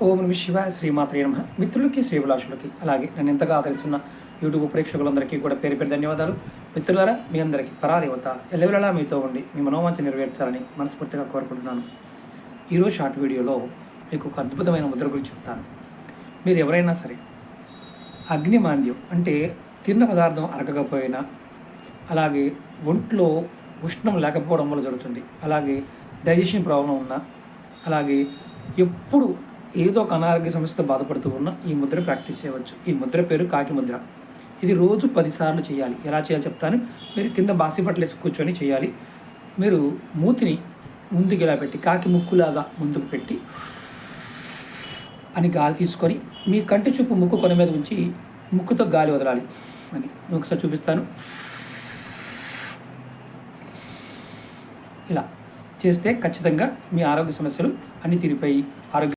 ఓం నమః శివాయ, శ్రీమాత్రే నమః. మిత్రులకి, శ్రీభిలాషులకి, అలాగే నన్ను ఎంతగా ఆదరిస్తున్న యూట్యూబ్ ప్రేక్షకులందరికీ కూడా పేరు పేరు ధన్యవాదాలు. మిత్రులారా, మీ అందరికీ పరాదేవత ఎల్లవేళలా మీతో ఉండి మీ మనోవాంఛ నెరవేర్చాలని మనస్ఫూర్తిగా కోరుకుంటున్నాను. ఈరోజు షార్ట్ వీడియోలో మీకు ఒక అద్భుతమైన ముద్ర గురించి చెప్తాను. మీరు ఎవరైనా సరే అగ్నిమాంద్యం అంటే తిన్న పదార్థం అరగకపోయినా, అలాగే ఒంట్లో ఉష్ణం లేకపోవడం వల్ల జరుగుతుంది, అలాగే డైజెషన్ ప్రాబ్లం ఉన్నా, అలాగే ఎప్పుడు ఏదో ఒక అనారోగ్య సమస్యతో బాధపడుతూ ఉన్న ఈ ముద్ర ప్రాక్టీస్ చేయవచ్చు. ఈ ముద్ర పేరు కాకి ముద్ర. ఇది రోజు 10 సార్లు చేయాలి. ఎలా చేయాలో చెప్తాను. మీరు కింద బాసిపట్లు వేసి కూర్చొని చేయాలి. మీరు మూతిని ముందుకు ఇలా పెట్టి కాకి ముక్కులాగా ముందుకు పెట్టి అని గాలి తీసుకొని మీ కంటి చూపు ముక్కు కొన మీద ఉంచి ముక్కుతో గాలి వదలాలి అని ఒకసారి చూపిస్తాను. ఇలా చేస్తే ఖచ్చితంగా మీ ఆరోగ్య సమస్యలు అన్నీ తీరిపోయి ఆరోగ్య